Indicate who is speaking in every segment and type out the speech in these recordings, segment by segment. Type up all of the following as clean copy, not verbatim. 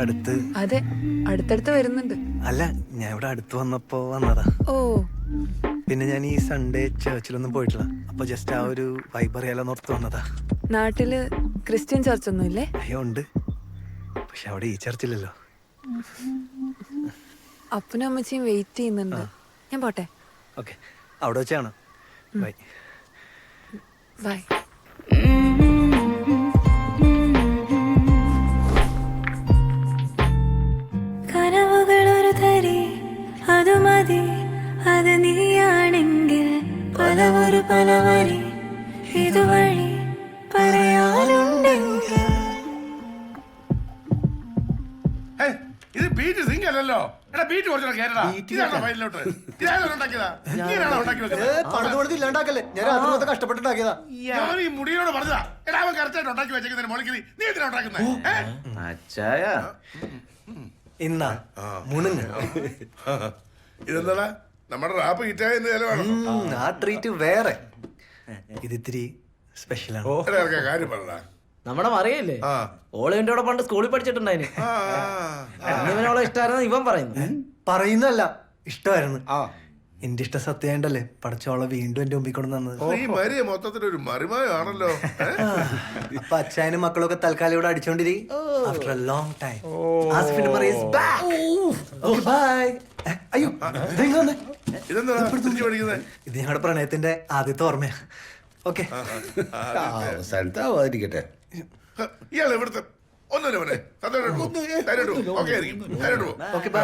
Speaker 1: അടുത്ത്
Speaker 2: അതെ, അടുത്തടുത്ത് വരുന്നുണ്ട്.
Speaker 1: അല്ല, ഞാൻ ഇവിടെ അടുത്ത് വന്നപ്പോ വന്നതാ.
Speaker 2: ഓ,
Speaker 1: പിന്നെ ഞാൻ ഈ സൺഡേ ചേർച്ചിലൊന്നും പോയിട്ടില്ല. അപ്പൊ ജസ്റ്റ് ആ ഒരു വൈബ് അറിയാലോന്ന് ഓർത്ത് വന്നതാ.
Speaker 2: നാട്ടില് ക്രിസ്ത്യൻ ചർച്ച് ഒന്നും ഇല്ലേ?
Speaker 1: അയ്യോ ഉണ്ട്, പക്ഷെ അവിടെ ഈ ചർച്ചില്ലല്ലോ.
Speaker 2: അപ്പനും അമ്മച്ചിയും വെയിറ്റ് ചെയ്യുന്നുണ്ട്. ഞാൻ പോട്ടെ.
Speaker 1: ഓക്കെ, അവിടെ വെച്ചാണ്. ബൈ.
Speaker 2: ബൈ.
Speaker 3: കനവുകളൊരു തരി അത് മതി, അത് നീയാണെങ്കിൽ പലവൊരു പലവരി ഇതുവഴി പറയാനുണ്ടെങ്കിൽ.
Speaker 4: ഇത് ബീറ്റ് സിംഗ് അല്ലല്ലോ. എടാ ബീറ്റ് കുറച്ചുകൂടെ കേരള. ഇതാണോ ഫയലിലോട്ട്? ഇതാണോ ഉണ്ടാക്കിയതാ? ഇങ്ങനെയാണോ ഉണ്ടാക്കി വെച്ചത്?
Speaker 5: ഇല്ലാണ്ടാക്കല്ലേ, ഞാൻ രാത്രി കഷ്ടപ്പെട്ടുണ്ടാക്കിയതാ.
Speaker 4: ഞാൻ ഈ മുടിയോട് പറഞ്ഞതാ. എടാ അവൻ കറക്റ്റായിട്ട് ഉണ്ടാക്കി വെച്ചേക്കുന്നതിന് മോളിക്ക് നീ എന്തിനാ ഉണ്ടാക്കുന്നത്?
Speaker 5: അച്ചായ
Speaker 1: ഇന്നാ മുണുങ്ങ.
Speaker 4: ഇതെന്താടാ നമ്മുടെ റാപ്പ് ഹിറ്റായ ചിലവാണോ?
Speaker 1: ആ ട്രീറ്റ് വേറെ, ഇതിത്തിരി സ്പെഷ്യലാണ്.
Speaker 4: എടാ ഇറക്കാ കാര്യം പറഞ്ഞടാ.
Speaker 5: നമ്മുടെ മറിയല്ലേ, ഓള് എന്റെ കൂടെ പണ്ട് സ്കൂളിൽ പഠിച്ചിട്ടുണ്ടായിന്. ഇവനോളെ ഇഷ്ടമായിരുന്നു ഇവൻ പറയുന്നു.
Speaker 1: പറയുന്നല്ല, ഇഷ്ടമായിരുന്നു. എന്റെ ഇഷ്ടം സത്യമായിട്ടല്ലേ പടച്ചോളെ വീണ്ടും എന്റെ മുമ്പിൽ കൊണ്ട് തന്നത്.
Speaker 4: ഈ മരിയ മൊത്തത്തിലൊരു മറിമായാണല്ലോ.
Speaker 1: അപ്പൊ അച്ഛനും മക്കളൊക്കെ തൽക്കാലം ഇവിടെ അടിച്ചോണ്ടിരിക്കും. ആഫ്റ്റർ എ ലോങ് ടൈം ആസിഫിന്റെ Mariya is back. Okay, bye. അയ്യോ,
Speaker 4: ഇതെന്താ തിരിച്ചു പഠിക്കുന്നത്?
Speaker 1: ഇത് ഞങ്ങളുടെ പ്രണയത്തിന്റെ ആദ്യത്തെ ഓർമ്മയാ. ഓക്കെ,
Speaker 6: അവസാനത്താവാതിരിക്കട്ടെ.
Speaker 4: ഇയാൾ ഇവിടുത്തെ ഒന്നുമില്ല മോനെ. സന്തോഷം. ഓക്കെ ആയിരിക്കും.
Speaker 1: Okay, by.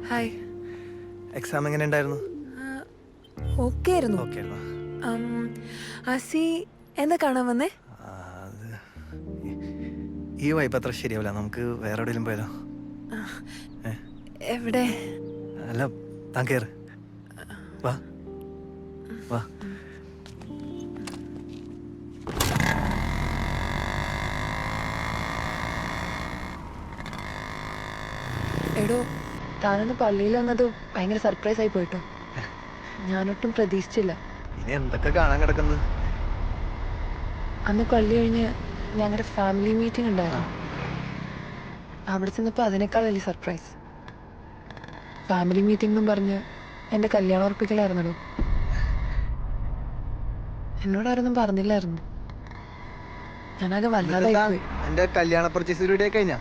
Speaker 2: ഹായ്.
Speaker 1: എക്സാം എങ്ങനെ ഉണ്ടായിരുന്നു?
Speaker 2: ഓക്കെ ആയിരുന്നു.
Speaker 1: ഓക്കെ ആയിരുന്നു.
Speaker 2: ആസി എന്താ കാണാൻ വന്നേ?
Speaker 1: ഈ വൈബ് അത്ര ശരിയാവില്ല, നമുക്ക് വേറെ എവിടെയെങ്കിലും പോയാലോ?
Speaker 2: എവിടെ?
Speaker 1: അല്ല, താൻ കേറ്. വാ വാ.
Speaker 2: എടോ, താനൊന്ന് പള്ളിയിൽ വന്നത് ഭയങ്കര സർപ്രൈസ് ആയി പോയിട്ടോ. ഞാനൊട്ടും പ്രതീക്ഷിച്ചില്ല.
Speaker 1: ഇനി എന്തൊക്കെ കാണാൻ കിടക്കുന്നത്?
Speaker 2: അന്ന് പള്ളി കഴിഞ്ഞ് ഞങ്ങളുടെ ഫാമിലി മീറ്റിംഗ് ഉണ്ടായിരുന്നു. അവിടെ ചെന്നപ്പോൾ അതിനേക്കാൾ വലിയ സർപ്രൈസ്. ഫാമിലി മീറ്റിംഗ് എന്നും പറഞ്ഞ് എൻ്റെ കല്യാണം ഉറപ്പിക്കലായിരുന്നല്ലോ. എന്നോടാരൊന്നും പറഞ്ഞില്ലായിരുന്നു. ഞാനാകെ വല്ലാതായി പോയി.
Speaker 1: എന്റെ കല്യാണ പർച്ചേസ് റെഡി കഴിഞ്ഞ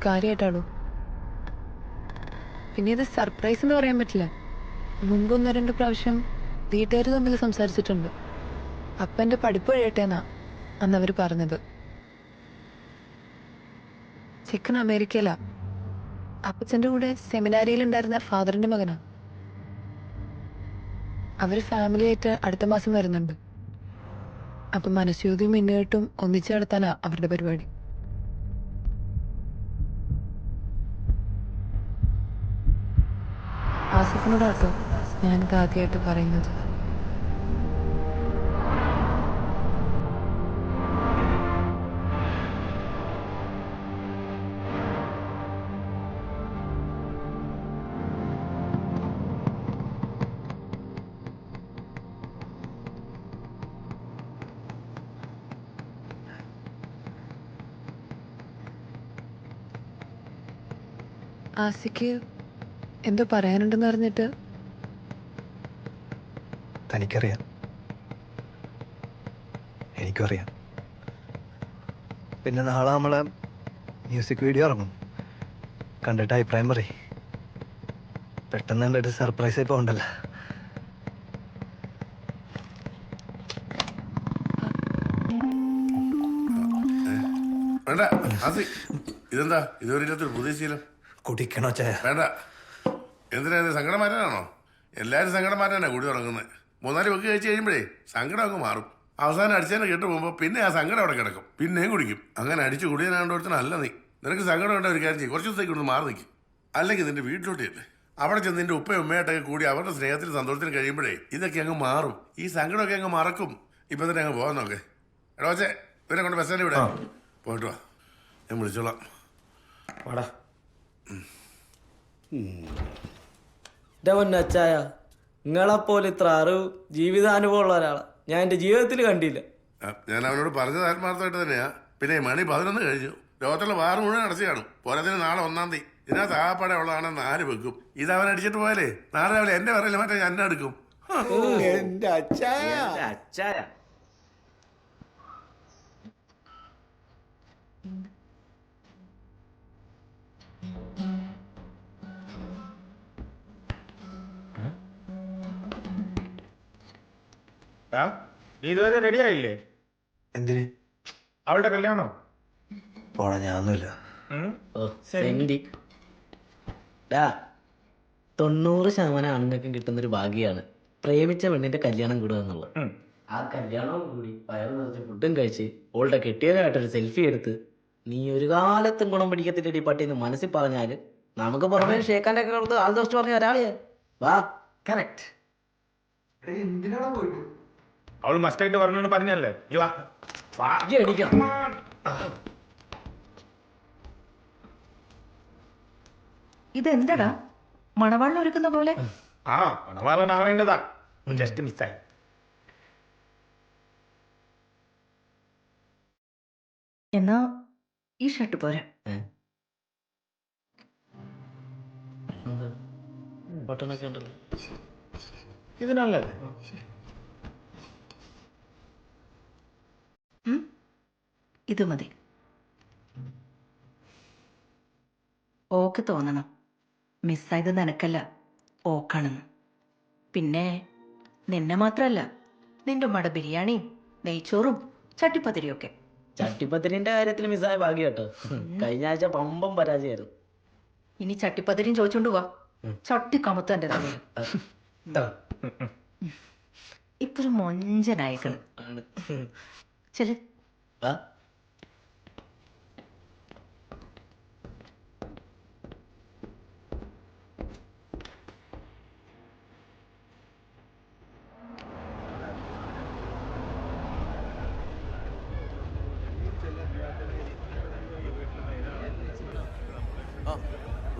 Speaker 2: കാര്യമായിട്ടാണോ? പിന്നെ ഇത് സർപ്രൈസ് എന്ന് പറയാൻ പറ്റില്ല. മുമ്പ് 1-2 പ്രാവശ്യം വീട്ടുകാർ തമ്മിൽ സംസാരിച്ചിട്ടുണ്ട്. അപ്പം എൻ്റെ പഠിപ്പ് കഴിയട്ടെന്നാ അന്ന് അവർ പറഞ്ഞത്. ചെക്കൻ അമേരിക്കയിലാ. അപ്പച്ചൻ്റെ കൂടെ സെമിനാരിയിലുണ്ടായിരുന്ന ഫാദറിൻ്റെ മകനാ. അവർ ഫാമിലിയായിട്ട് അടുത്ത മാസം വരുന്നുണ്ട്. അപ്പം മനസ്യൂതിയും മിന്നുകെട്ടും ഒന്നിച്ച് നടത്താനാ അവരുടെ പരിപാടി. ആസിഫിനോടാട്ടോ ഞാനിത് ആദ്യമായിട്ട് പറയുന്നത്. ആസിക്ക് എന്തോ പറയാനുണ്ടെന്ന് പറഞ്ഞിട്ട്.
Speaker 1: തനിക്കറിയാം, എനിക്കും അറിയാം. പിന്നെ നാളെ നമ്മളെ മ്യൂസിക് വീഡിയോ ഇറങ്ങും. കണ്ടിട്ട് അഭിപ്രായം പറയും. പെട്ടെന്ന് കണ്ടിട്ട് സർപ്രൈസ് ആയി പോകണ്ടല്ലോ.
Speaker 4: വേണ്ട ആസി, ഇതെന്താ ഇതുവരെ ഇല്ലാത്തൊരു പുതിയ ശീലം?
Speaker 1: കുടിക്കണോ ചായ?
Speaker 4: വേണ്ട. എന്തിനാ സങ്കടം മാറ്റാനാണോ? എല്ലാവരും സങ്കടം മാറ്റാനാ കൂടി തുടങ്ങുന്നത്. 3-4 വെക്ക് കഴിച്ച് കഴിയുമ്പോഴേ സങ്കടം അങ്ങ് മാറും. അവസാനം അടിച്ചതിനെ കേട്ട് പോകുമ്പോൾ പിന്നെ ആ സങ്കടം അവിടെ കിടക്കും. പിന്നെയും കുടിക്കും. അങ്ങനെ അടിച്ച് കുടിയാനാണ്ടോടത്തനല്ല നീ. നിനക്ക് സങ്കടം ഉണ്ട ഒരു കാര്യം ചെയ്യും, കുറച്ച് ദിവസത്തേക്ക് ഒന്ന് മാറി നിൽക്കും. അല്ലെങ്കിൽ നിന്റെ വീട്ടിലോട്ട് ചെല്ലേ. അവിടെ ചെന്ന് നിന്റെ ഉപ്പയും ഉമ്മയായിട്ടൊക്കെ കൂടി അവരുടെ സ്നേഹത്തിനും സന്തോഷത്തിനും കഴിയുമ്പോഴേ ഇതൊക്കെ അങ്ങ് മാറും. ഈ സങ്കടമൊക്കെ അങ്ങ് മറക്കും. ഇപ്പം തന്നെ അങ്ങ് പോകാൻ നോക്കേ. എടാ വച്ചേ, ഇവരെ കൊണ്ട് ബസ് സ്റ്റാൻഡിൽ വിടാം. പോയിട്ട് വാ. ഞാൻ വിളിച്ചോളാം.
Speaker 5: വാടാ. എൻ്റെ പൊന്നച്ചായ, നിങ്ങളെപ്പോലെ ഇത്ര അറിവ് ജീവിതാനുഭവമുള്ള ഒരാളെ ഞാൻ എൻ്റെ ജീവിതത്തിൽ കണ്ടില്ല.
Speaker 4: ഞാൻ അവനോട് പറഞ്ഞത് ആത്മാർത്ഥമായിട്ട് തന്നെയാ. പിന്നെ മണി 11 കഴിഞ്ഞു. ലോകത്തുള്ള വാറ് മുഴുവൻ അടച്ചു കാണും. പോരാത്തിന് നാളെ 1-ാം തീയതി. ഇതിനകത്ത് ആപ്പാടെ ഉള്ളതാണെന്ന് 4 വെക്കും. ഇത് അവൻ അടിച്ചിട്ട് പോയാലേ നാളെ രാവിലെ എന്റെ പറയില്ല, മറ്റേ ഞാൻ എന്നെ എടുക്കും.
Speaker 6: എന്റെ അച്ചായ.
Speaker 5: അച്ചായ
Speaker 6: നീ ഇതുവരെ റെഡി ആയില്ലേ?
Speaker 1: എന്തിന്?
Speaker 6: അവളുടെ കല്യാണം.
Speaker 1: പോണ ഞാനൊന്നുമില്ല.
Speaker 5: 90% ആണുങ്ങൾക്കും കിട്ടുന്നൊരു ഭാഗ്യമാണ് പ്രേമിച്ച പെണ്ണിന്റെ കല്യാണം കൂടുക എന്നുള്ളത്. ആ കല്യാണവും കൂടി വയറു നിറച്ച് ഫുഡും കഴിച്ച് ഓളുടെ കെട്ടിയതായിട്ടൊരു സെൽഫി എടുത്ത് നീ ഒരു കാലത്തും ഗുണം പിടിക്കത്തില്ലടി പട്ടിന്ന് മനസ്സിൽ പറഞ്ഞാല് നമുക്ക് പുറമേ ഷേക്കാൻ്റെ ഒക്കെ കൊടുത്ത് ആൾ ദോഷം പറഞ്ഞ ഒരാളെ വാ. കറക്റ്റ്.
Speaker 6: അവൾ മസ്റ്റായിട്ട് പറഞ്ഞു പറഞ്ഞല്ലേ?
Speaker 5: അടിക്കണം.
Speaker 7: ഇതെന്തടാ മണവാളിന് ഒരുക്കുന്ന പോലെ?
Speaker 6: ആ, മണവാളനാവേണ്ടതാ. ജസ്റ്റ് മിസ്സായി.
Speaker 7: എന്നാ ഈ ഷർട്ട് പോരാ.
Speaker 5: ബട്ടണൊക്കെ ഉണ്ടല്ലോ.
Speaker 6: ഇത് നല്ലത്.
Speaker 7: ഇത് മതി. ഓക്ക് തോന്നണം മിസ്സായത് നിനക്കല്ല, ഓക്കാണെന്ന്. പിന്നെ നിന്നെ മാത്രല്ല, നിന്റെ ഉമ്മയുടെ ബിരിയാണിയും നെയ്ച്ചോറും ചട്ടിപ്പത്തിരിയും ഒക്കെ.
Speaker 5: ചട്ടിപ്പത്തിരിന്റെ കാര്യത്തിൽ മിസ്സായ ഭാഗ്യം കേട്ടോ. കഴിഞ്ഞ ആഴ്ച പമ്പം പരാജയമായിരുന്നു.
Speaker 7: ഇനി ചട്ടിപ്പത്തിരിയും ചോദിച്ചോണ്ട് പോവാ. ചട്ടി കമത്ത് എന്റെ തമ്മിൽ. ഇപ്പൊ ഒരു മൊഞ്ചനായിക്കണ്. ചെല്.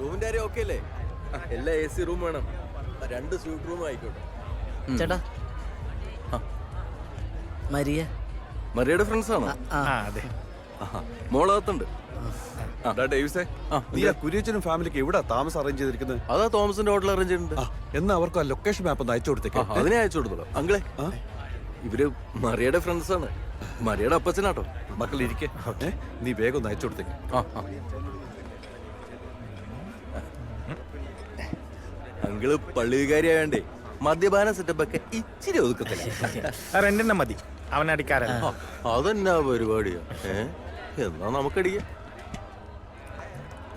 Speaker 8: റൂമിന്റെ കാര്യം ഓക്കെ അല്ലേ? എല്ലാ AC റൂം വേണം. 2 സ്യൂട്ട് റൂം ആയിക്കോട്ടെ.
Speaker 5: ചേട്ടാ,
Speaker 8: മരിയയുടെ ഫ്രണ്ട്സ് ആണോ?
Speaker 6: അതെ.
Speaker 8: മോളകത്തുണ്ട്.
Speaker 9: ഡേവിസേ, നീ ആ കുര്യച്ചനും ഫാമിലിക്ക് എവിടെ താമസം അറേഞ്ച് ചെയ്തിരിക്കുന്നത്?
Speaker 8: അതാ തോമസിന്റെ ഹോട്ടൽ അറേഞ്ച് ചെയ്തിട്ടുണ്ട്.
Speaker 9: എന്നാ അവർക്ക് ആ ലൊക്കേഷൻ മാപ്പ് ഒന്ന് അയച്ചു കൊടുത്തേക്ക്.
Speaker 8: അതിനെ അയച്ചു കൊടുത്തോളാം. അങ്കിളെ, ഇവര് മറിയയുടെ ഫ്രണ്ട്സ് ആണ്. മറിയയുടെ അപ്പച്ചനാട്ടോ.
Speaker 9: മക്കൾ ഇരിക്കെ, നീ വേഗം ഒന്ന് അയച്ചു കൊടുത്തേക്ക്.
Speaker 8: അങ്കിള് പള്ളികാരിയായോണ്ടേ മദ്യപാന സെറ്റപ്പ് ഒക്കെ ഇച്ചിരി ഒതുക്കത്തില്ല.
Speaker 6: റെന്റിനെ മതി, അവൻ അടിക്കാരൻ.
Speaker 8: അതെന്നാ പരിപാടിയാ? എന്നാ നമുക്കടിക്കാം.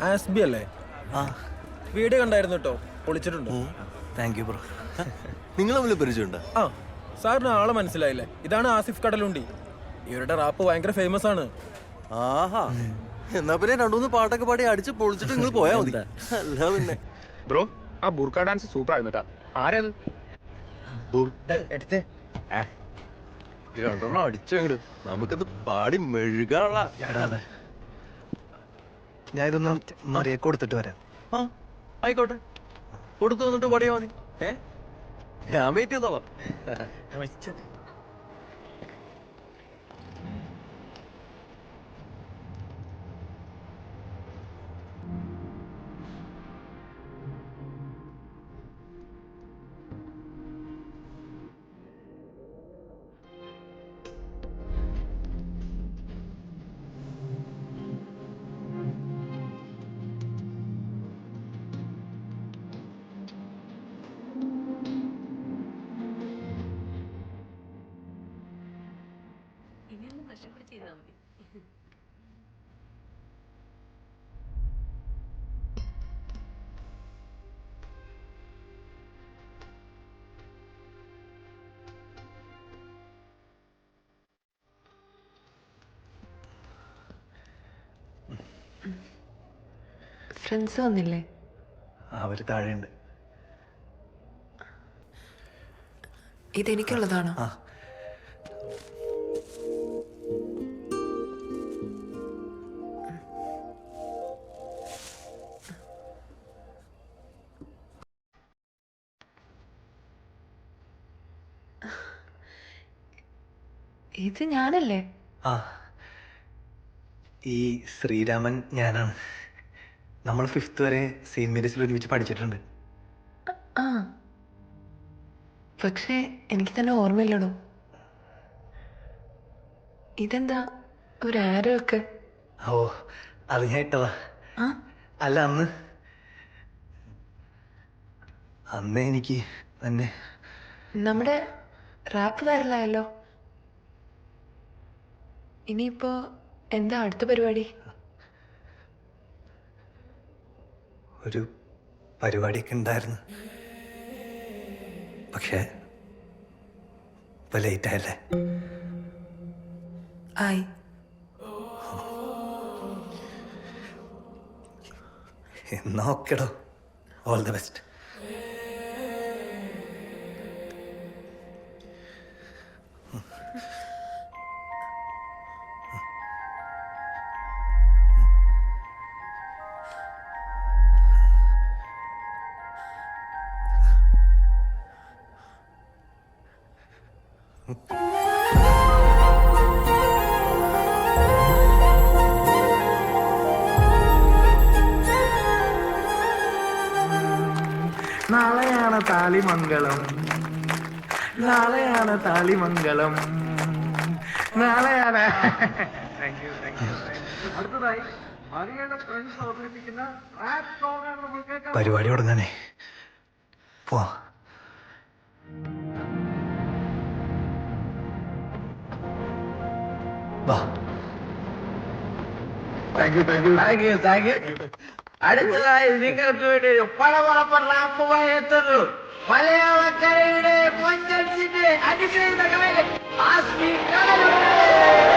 Speaker 10: ആസ്ബി അല്ലേ? വീഡിയോ കണ്ടായിരുന്നു കേട്ടോ, പൊളിച്ചിട്ടുണ്ട്.
Speaker 1: Thank you bro.
Speaker 8: നിങ്ങൾ തമ്മിൽ പരിചയമുണ്ടോ?
Speaker 10: ആ, സാറിന് ആളെ മനസ്സിലായില്ലേ? ഇതാണ് ആസിഫ് കടലുണ്ടി. ഇവരുടെ റാപ്പ് ഭയങ്കര ഫേമസ് ആണ്.
Speaker 8: ആഹാ, എന്നാ പിന്നെ 2-3 പാട്ടൊക്കെ പാടി അടിച്ച് പൊളിച്ചിട്ട് നിങ്ങൾ പോയാ മതി. അല്ല പിന്നെ
Speaker 6: ബ്രോ, ആ ബുർക്ക ഡാൻസ് സൂപ്പർ ആയിരുന്നു കേട്ടാ. ആരത്?
Speaker 8: എടുത്തേ അടിച്ചങ്ങട് നമുക്കത് പാടി മെഴുകാനുള്ള.
Speaker 1: ഞാൻ ഇതൊന്നും മറിയെ കൊടുത്തിട്ട് വരാം.
Speaker 8: ആയിക്കോട്ടെ, കൊടുത്തു വന്നിട്ട് പാടിയാ മതി. ഞാൻ വെയിറ്റ് ചെയ്തോളാം.
Speaker 2: ഫ്രണ്ട്സ് വന്നില്ലേ?
Speaker 1: അവര് താഴെയുണ്ട്.
Speaker 2: ഇതെനിക്കുള്ളതാണോ? ഇത് ഞാനല്ലേ?
Speaker 1: ആ, ഈ ശ്രീരാമൻ ഞാനാണ്. നമ്മൾ 5th വരെ സെയിന്റ് മേരീസിൽ ഒരുമിച്ച് പഠിച്ചിട്ടുണ്ട്.
Speaker 2: ആ, പക്ഷേ എനിക്ക് തന്നെ ഓർമ്മയില്ലടോ. ഇതെന്താ ഒരു ആരോ ഒക്കെ?
Speaker 1: ഓ, അത് ഞാൻ ഇട്ടതാ.
Speaker 2: ആ,
Speaker 1: അല്ല, അന്ന് എനിക്ക് തന്നെ
Speaker 2: നമ്മുടെ റാപ്പ് വരലായല്ലോ. ഇനിയിപ്പോ എന്താ അടുത്ത പരിപാടി?
Speaker 1: ഒരു പരിപാടിയൊക്കെ ഉണ്ടായിരുന്നു, പക്ഷേ ഇപ്പൊ ലേറ്റ് ആയല്ലേ.
Speaker 2: ആയി.
Speaker 1: എന്നാ ഓക്കെടോ, ഓൾ ദ ബെസ്റ്റ്.
Speaker 6: നാളെയാണ് താലിമംഗളം, നാളെയാണ് താലിമംഗളം, നാളെയാണ്. അടുത്തതായി
Speaker 1: പരിപാടി തുടങ്ങാനേ, പോവാ. വാ.
Speaker 5: അടുത്തതായി നിങ്ങൾക്ക് വേണ്ടി പടപടപ്പുറപ്പുമായി എത്തുന്നു മലയാളക്കരയുടെ മഞ്ഞൾ അടിക്കുന്ന ആസ്മി കടലൂർ.